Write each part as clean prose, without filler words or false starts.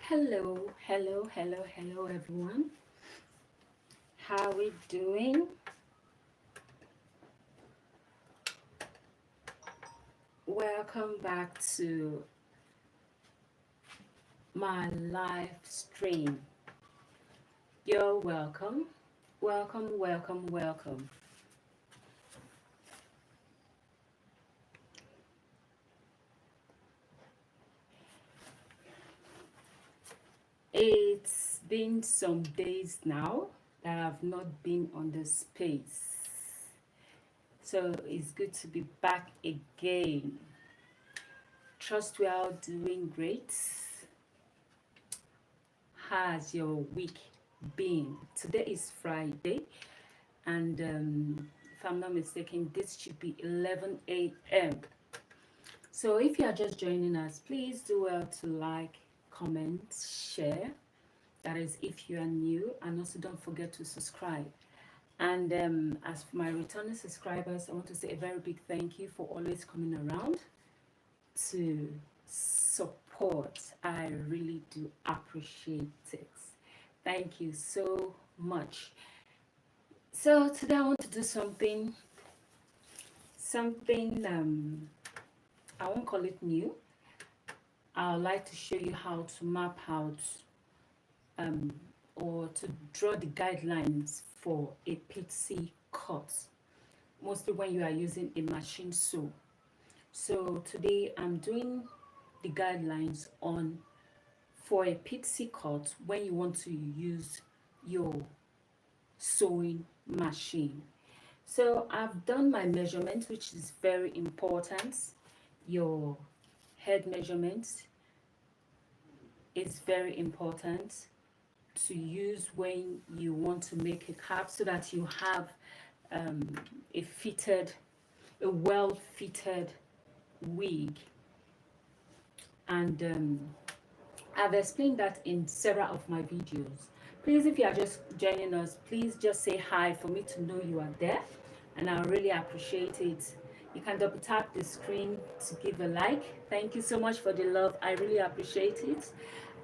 Hello, hello, hello, hello, everyone. How we doing? Welcome back to my live stream. You're welcome. Welcome, welcome, welcome. It's been some days now that I've not been on the space. So it's good to be back again. Trust we are all doing great. How's your week been? Today is Friday, and if I'm not mistaken, this should be 11 a.m. So if you are just joining us, please do well to like, comment, share. That is if you are new, and also don't forget to subscribe. And as for my returning subscribers, I want to say a very big thank you for always coming around to support. I really do appreciate it. Thank you so much. So today I want to do something I won't call it new. I would like to show you how to map out or to draw the guidelines for a Pixie cut, mostly when you are using a machine sew. So today I'm doing the guidelines on for a Pixie cut when you want to use your sewing machine. So I've done my measurement, which is very important. Your head measurement is very important to use when you want to make a cap, so that you have a well-fitted wig. And I've explained that in several of my videos. Please, if you are just joining us, please just say hi for me to know you are there, and I really appreciate it. You can double tap the screen to give a like. Thank you so much for the love. I really appreciate it.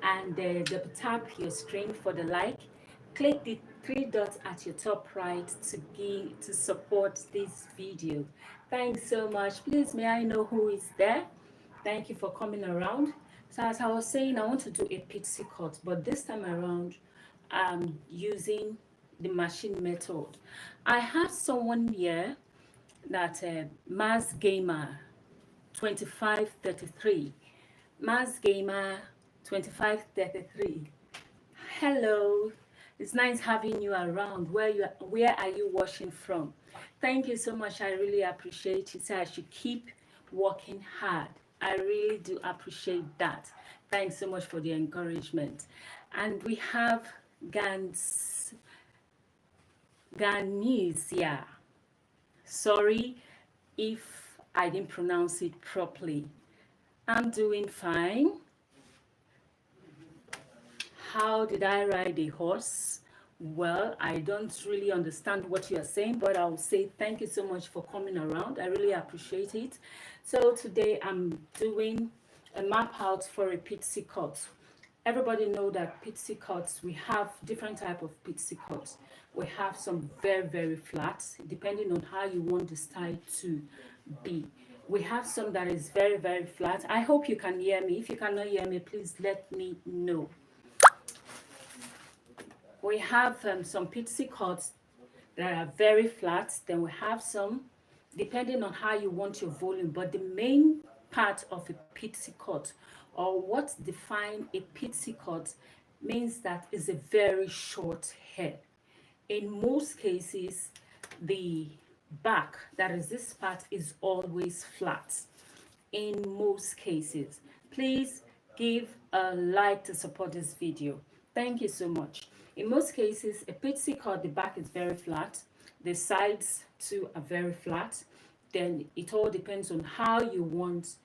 And double tap your screen for the like. Click the three dots at your top right to support this video. Thanks so much. Please, may I know who is there? Thank you for coming around. So as I was saying, I want to do a pixie cut, but this time around I'm using the machine method. I have someone here that Mars Gamer 2533. Mars Gamer 2533. Hello. It's nice having you around. Where are you watching from? Thank you so much. I really appreciate it. So I should keep working hard. I really do appreciate that. Thanks so much for the encouragement. And we have Ghanizia. Sorry if I didn't pronounce it properly. I'm doing fine. How did I ride a horse? Well, I don't really understand what you are saying, but I'll say thank you so much for coming around. I really appreciate it. So today I'm doing a map out for a pixie cut. Everybody know that pixie cuts, we have different type of pixie cuts. We have some very, very flat, depending on how you want the style to be. We have some that is very, very flat. I hope you can hear me. If you cannot hear me, please let me know. We have some pixie cuts that are very flat. Then we have some, depending on how you want your volume. But the main part of a pixie cut, or what defines a pixie cut, means that it's a very short hair. In most cases, the back, that is this part, is always flat. In most cases, please give a like to support this video. Thank you so much. In most cases, a pixie cut, the back is very flat, the sides too are very flat. Then it all depends on how you want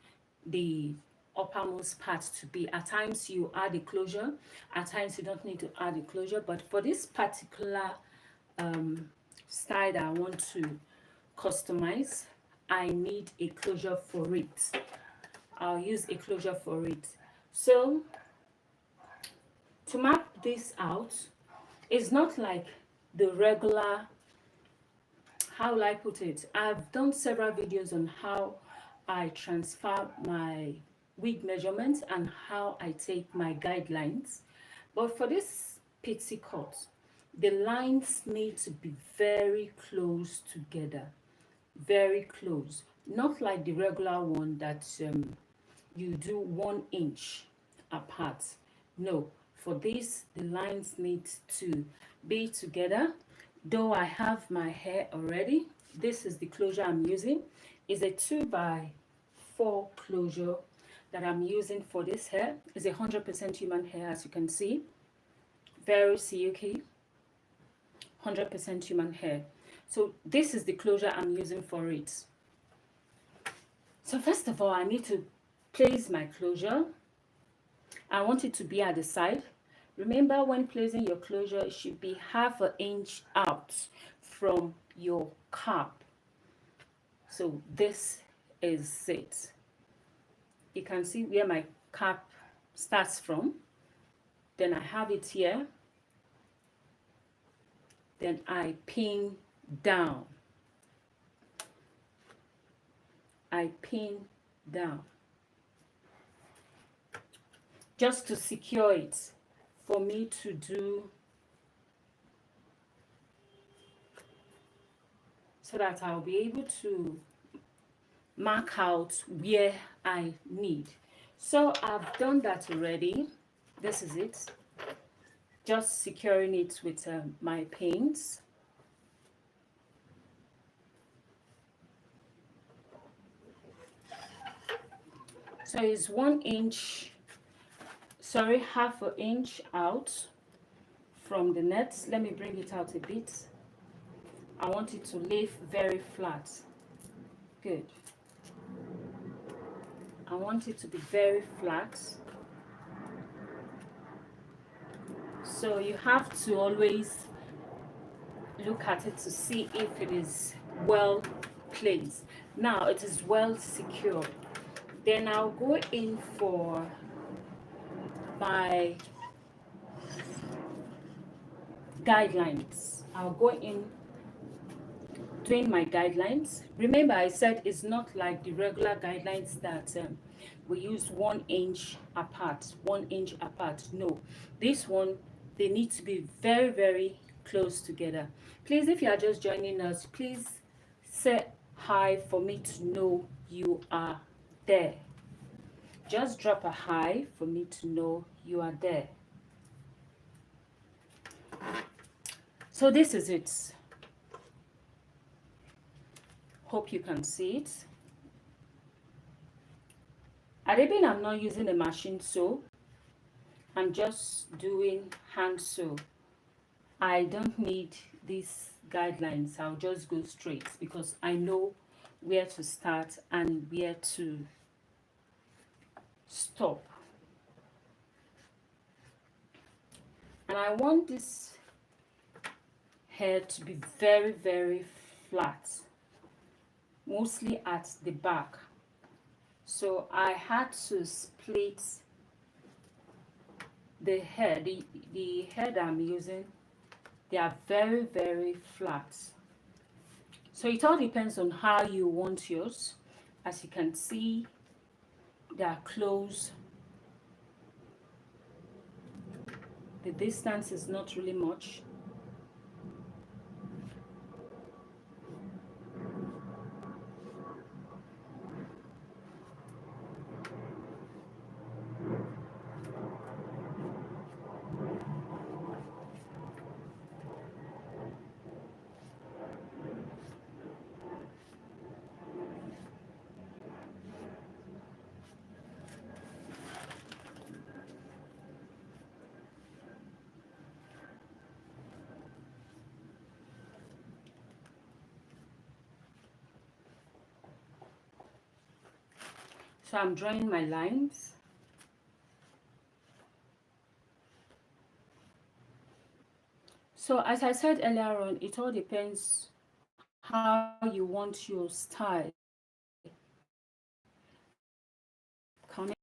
the uppermost part to be. At times you add a closure, at times you don't need to add a closure, but for this particular style that I want to customize, I need a closure for it. I'll use a closure for it. So To map this out, it's not like the regular, how will I put it? I've done several videos on how I transfer my wig measurements and how I take my guidelines. But for this pixie cut, the lines need to be very close together, very close. Not like the regular one that you do 1 inch apart. No, for this, the lines need to be together. Though I have my hair already, this is the closure I'm using. It's a 2x4 closure that I'm using for this hair. It's 100% human hair, as you can see. Very silky, 100% human hair. So this is the closure I'm using for it. So first of all, I need to place my closure. I want it to be at the side. Remember, when placing your closure, it should be 1/2 inch out from your cap. So this is it. You can see where my cap starts from. Then I have it here. Then I pin down. I pin down. Just to secure it, for me to do, so that I'll be able to mark out where I need. So I've done that already. This is it. Just securing it with my pins. So it's 1 inch, sorry, 1/2 inch out from the net. Let me bring it out a bit. I want it to lay very flat. Good. I want it to be very flat. So you have to always look at it to see if it is well placed. Now it is well secured. Then I'll go in for my guidelines. I'll go in doing my guidelines. Remember, I said it's not like the regular guidelines that we use 1 inch apart, 1 inch apart. No, this one, they need to be very, very close together. Please, if you are just joining us, please say hi for me to know you are there. Just drop a hi for me to know you are there. So this is it. Hope you can see it. Adebin, I'm not using a machine sew. I'm just doing hand sew. I don't need these guidelines. I'll just go straight because I know where to start and where to stop. And I want this hair to be very, very flat, mostly at the back. So I had to split the hair, the hair that I'm using. They are very, very flat. So it all depends on how you want yours. As you can see, they are close. The distance is not really much. So I'm drawing my lines. So as I said earlier on, it all depends how you want your style. Coming.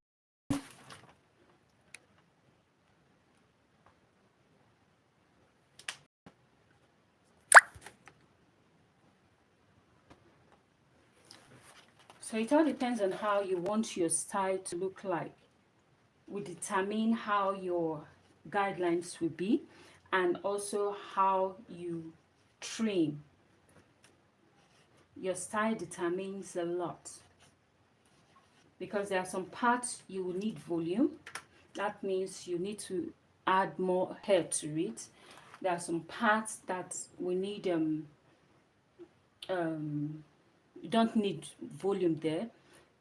So it all depends on how you want your style to look like. We determine how your guidelines will be, and also how you trim. Your style determines a lot, because there are some parts you will need volume. That means you need to add more hair to it. There are some parts that we need you don't need volume there.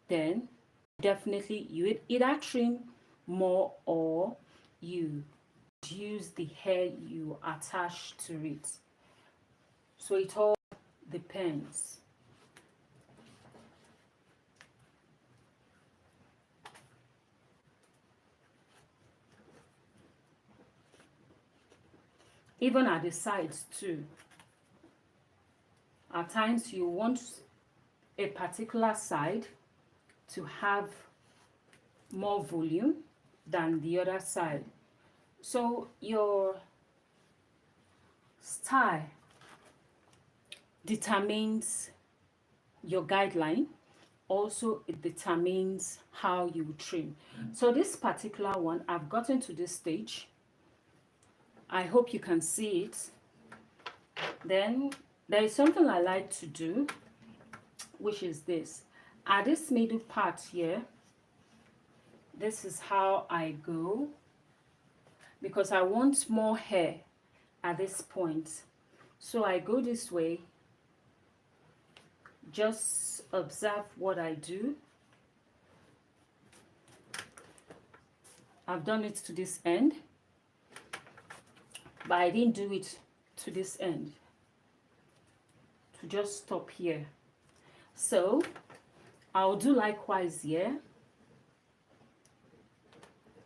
Then definitely you would either trim more, or you use the hair you attach to it. So it all depends. Even at the sides too, at times you want a particular side to have more volume than the other side. So your style determines your guideline. Also, it determines how you trim. So this particular one, I've gotten to this stage. I hope you can see it. Then there is something I like to do, which is this. At this middle part here, this is how I go, because I want more hair at this point. So I go this way. Just observe what I do. I've done it to this end, but I didn't do it to this end, to just stop here. So I'll do likewise here.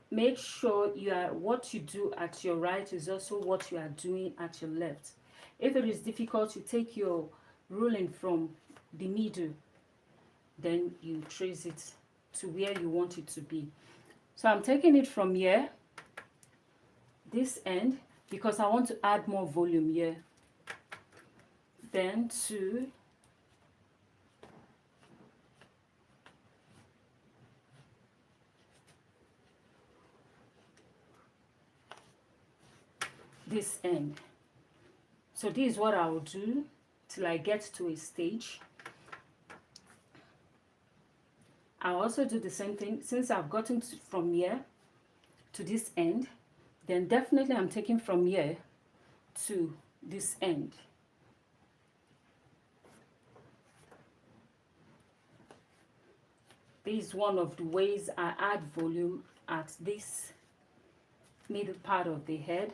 Make sure what you do at your right is also what you are doing at your left. If it is difficult, you take your ruling from the middle, then you trace it to where you want it to be. So I'm taking it from here, this end, because I want to add more volume here, then to this end. So this is what I will do till I get to a stage. I'll also do the same thing. Since I've gotten from here to this end, then definitely I'm taking from here to this end. This is one of the ways I add volume at this middle part of the head.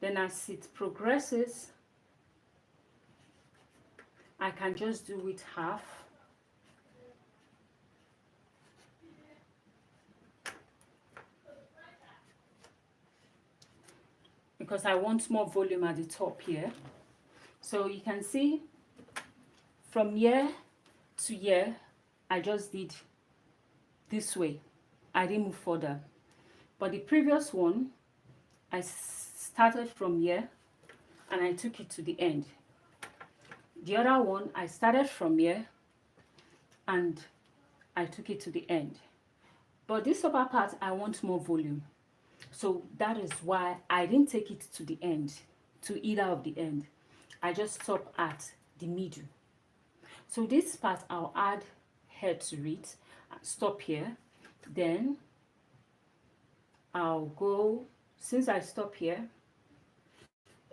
Then as it progresses, I can just do it half. Because I want more volume at the top here. So you can see from here to here, I just did this way. I didn't move further. But the previous one, I started from here and I took it to the end. The other one, I started from here and I took it to the end. But this upper part, I want more volume. So that is why I didn't take it to the end, to either of the end. I just stopped at the middle. So this part, I'll add hair to it, stop here. Then I'll go, since I stop here,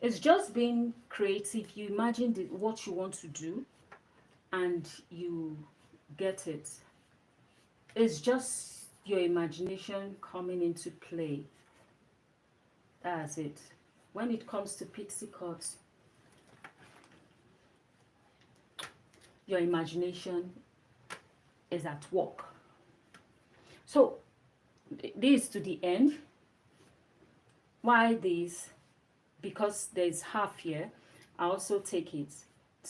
it's just being creative. You imagine what you want to do and you get it. It's just your imagination coming into play. That's it. When it comes to pixie cuts, your imagination is at work. So this to the end. Why this? Because there's half here, I also take it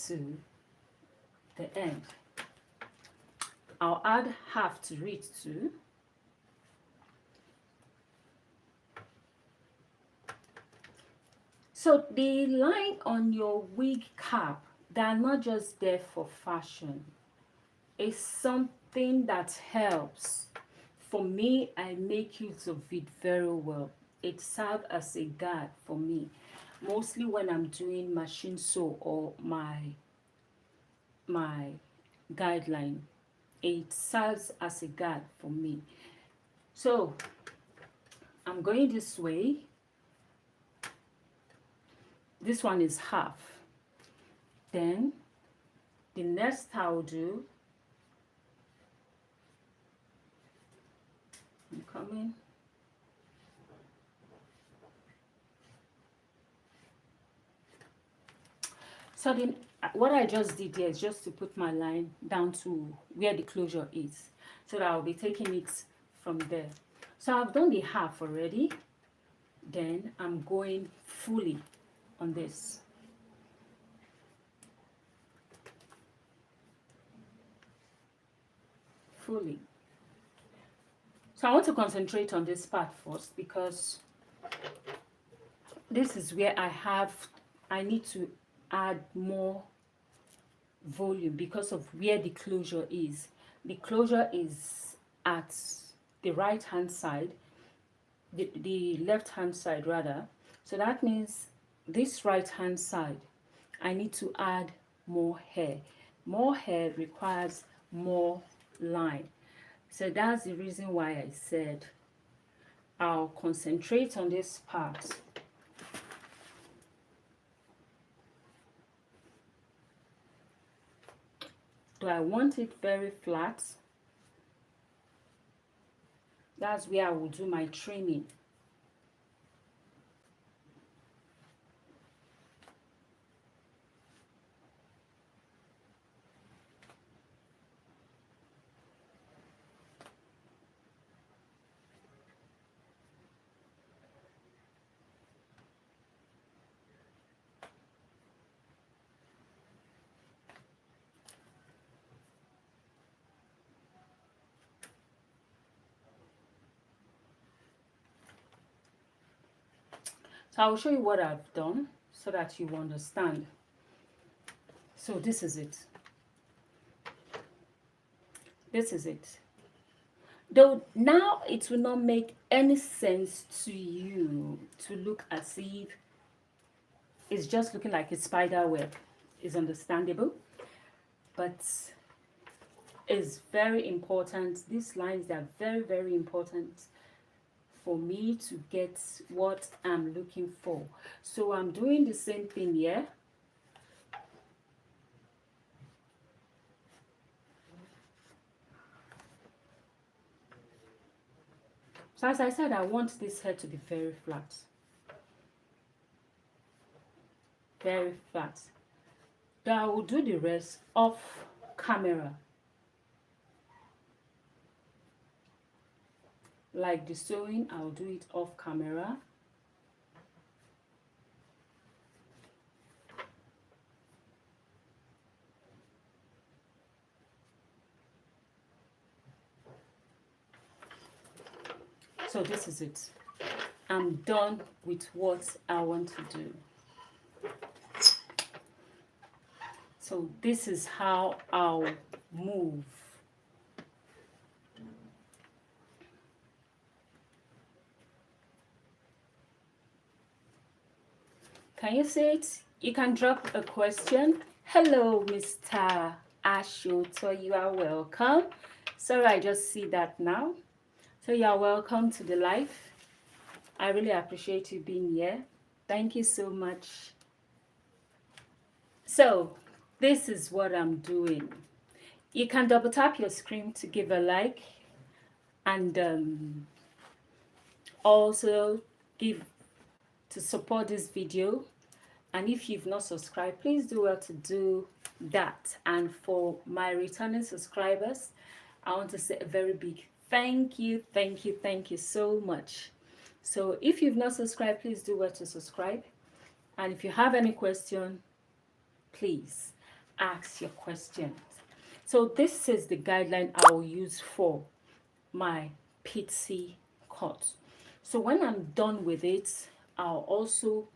to the end. I'll add half to it too. So the line on your wig cap, they're not just there for fashion. It's something that helps. For me, I make use of it very well. It serves as a guard for me. Mostly when I'm doing machine sew or my guideline, it serves as a guard for me. So I'm going this way. This one is half. Then the next I'll do, I'm coming. So then what I just did here is just to put my line down to where the closure is. So that I'll be taking it from there. So I've done the half already. Then I'm going fully on this. Fully. So I want to concentrate on this part first because this is where I need to add more volume because of where the closure is. The closure is at the right hand side, the left hand side rather. So that means this right hand side, I need to add more hair. More hair requires more line. So that's the reason why I said I'll concentrate on this part. Do I want it very flat? That's where I will do my trimming. So I'll show you what I've done so that you understand. So this is it. This is it. Though now it will not make any sense to you to look as if it's just looking like a spider web. It's understandable, but it's very important. These lines are very, very important for me to get what I'm looking for. So I'm doing the same thing here. So as I said, I want this hair to be very flat. Very flat. Then I will do the rest off camera. Like the sewing, I'll do it off camera. So this is it. I'm done with what I want to do. So this is how I'll move. Can you see it? You can drop a question. Hello, Mr. Asoto, you are welcome. Sorry, I just see that now. So you are welcome to the live. I really appreciate you being here. Thank you so much. So this is what I'm doing. You can double tap your screen to give a like and also give to support this video. And if you've not subscribed, please do well to do that. And for my returning subscribers, I want to say a very big thank you so much. So if you've not subscribed, please do well to subscribe. And if you have any question, please ask your questions. So this is the guideline I will use for my Pixie cut. So when I'm done with it, I'll also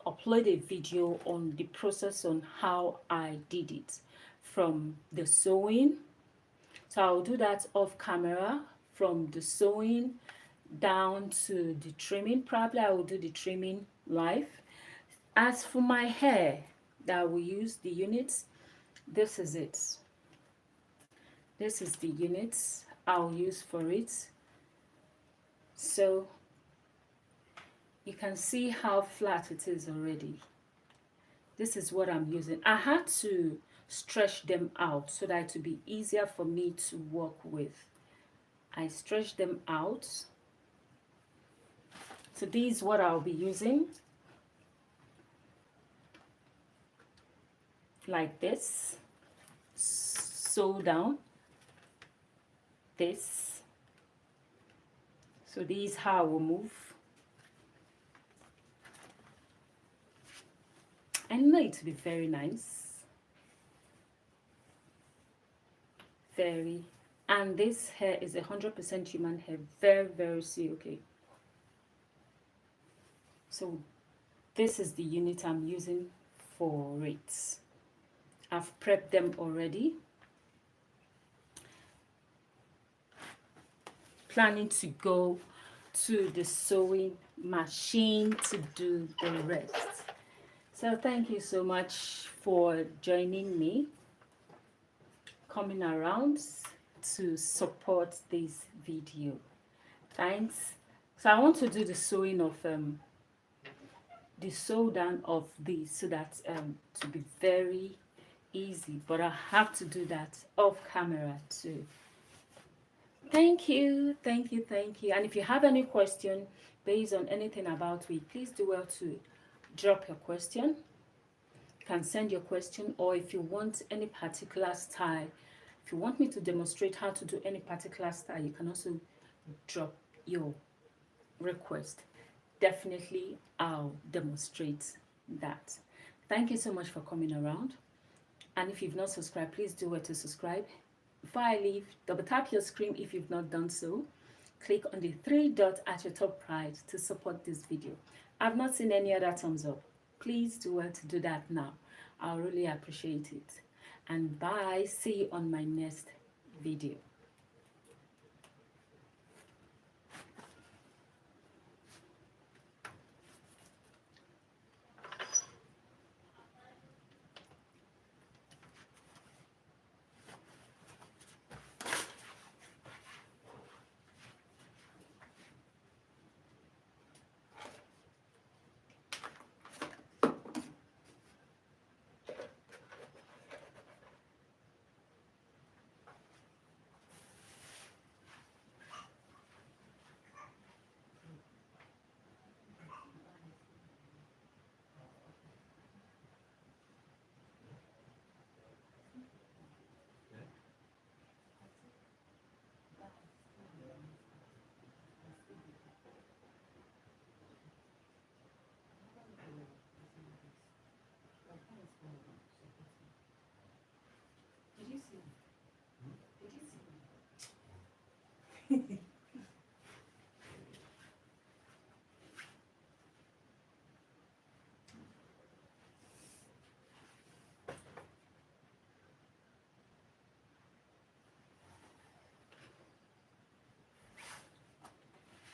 upload a video on the process on how I did it, from the sewing. So I'll do that off camera, from the sewing down to the trimming. Probably I will do the trimming live. As for my hair that we use, the units, this is it. This is the units I'll use for it. So you can see how flat it is already. This is what I'm using. I had to stretch them out so that it would be easier for me to work with. I stretch them out. So this is what I'll be using. Like this. Sew down. This. So this is how I will move. I know it to be very nice. Very. And this hair is 100% human hair. Very, very silky. So this is the unit I'm using for it. I've prepped them already. Planning to go to the sewing machine to do the rest. So thank you so much for joining me, coming around to support this video. Thanks. So I want to do the sewing of the sew down of this so that to be very easy, but I have to do that off camera too. Thank you, thank you, thank you. And if you have any question based on anything about me, please do well to drop your question. You can send your question, or if you want any particular style, if you want me to demonstrate how to do any particular style, you can also drop your request. Definitely I'll demonstrate that. Thank you so much for coming around. And if you've not subscribed, please do well to subscribe. Before I leave, double tap your screen if you've not done so. Click on the 3 dots at your top right to support this video. I've not seen any other thumbs up. Please do well to do that now. I'll really appreciate it. And bye. See you on my next video.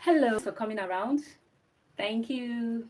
Hello for coming around. Thank you.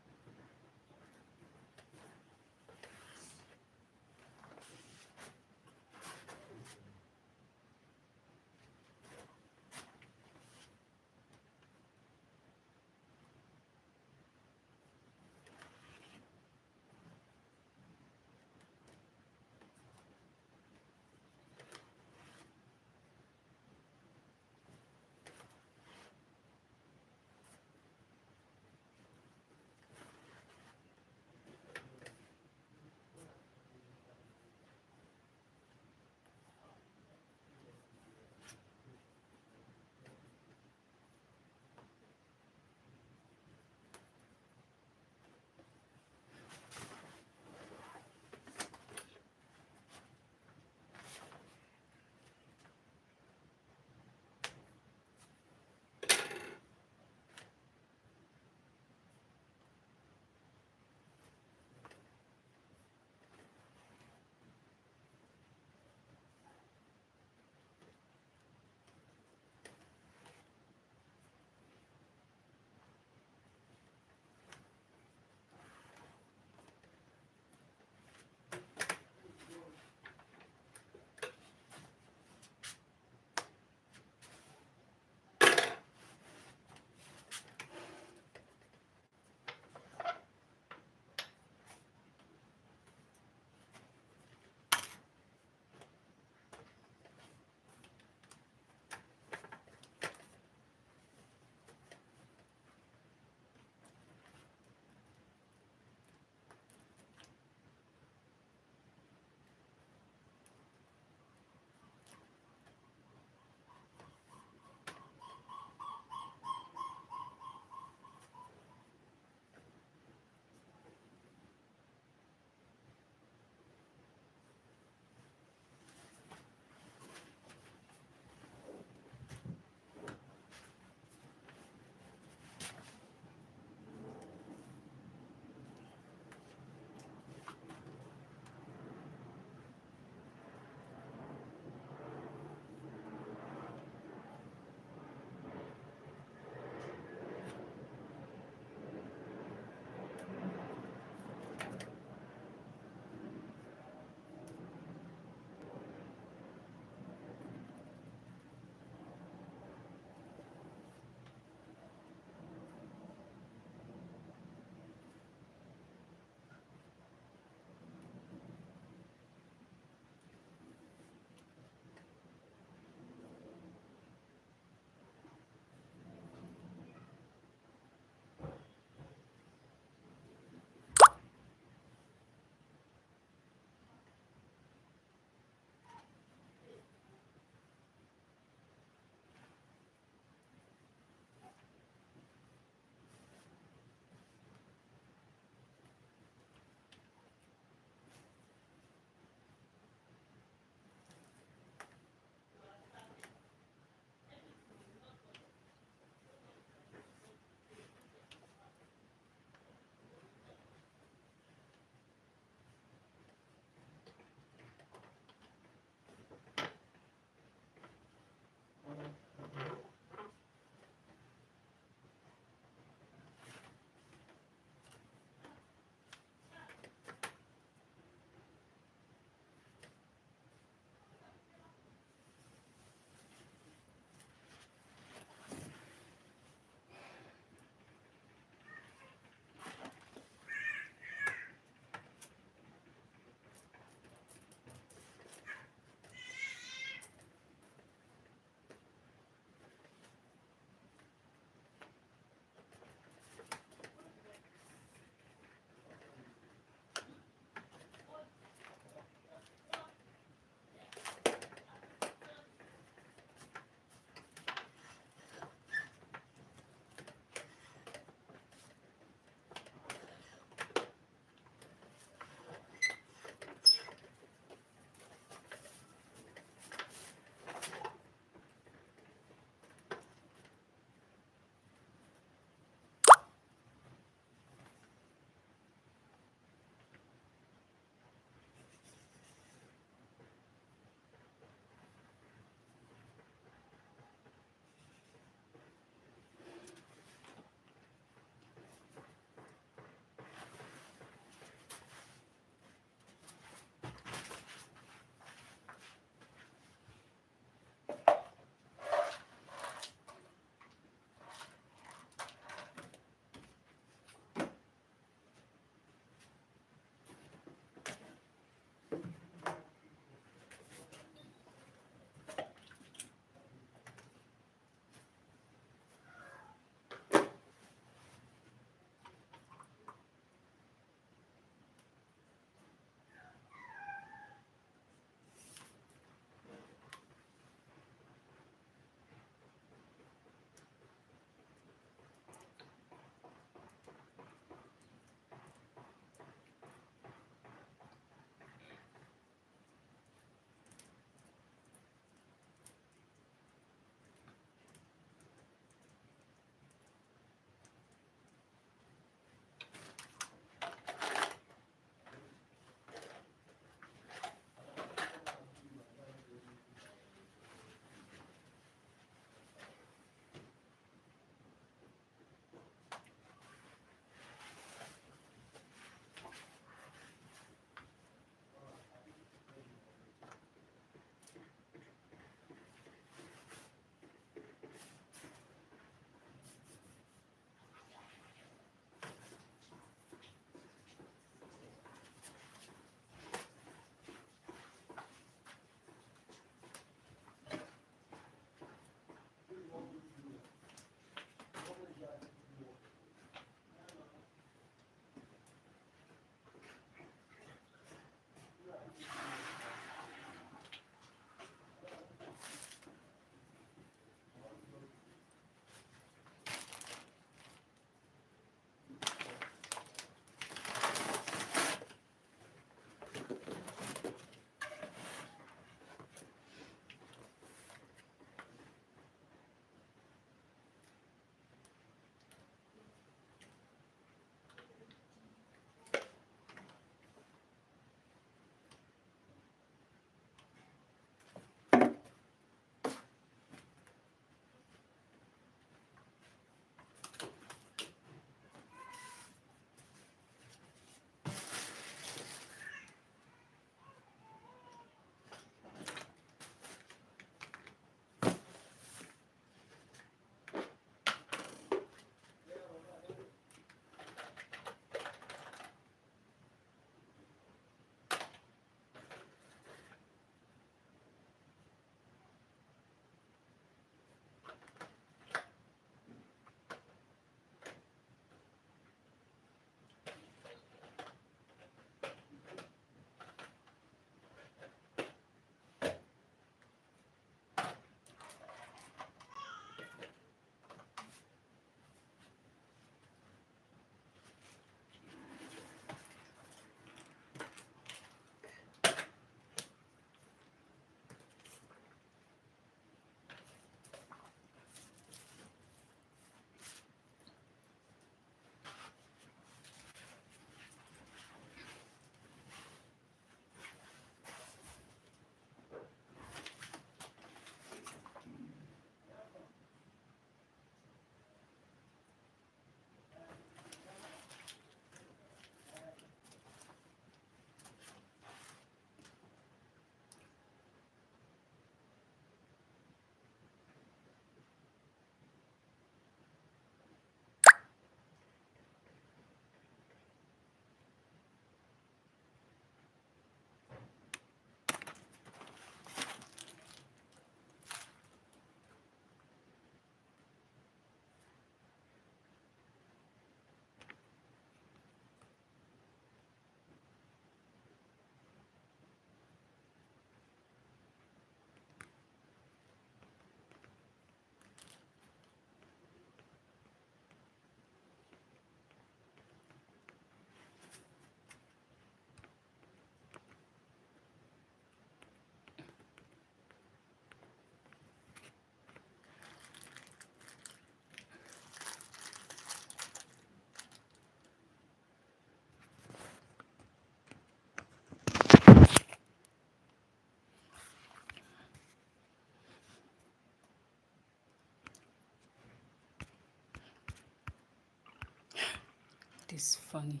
This is funny.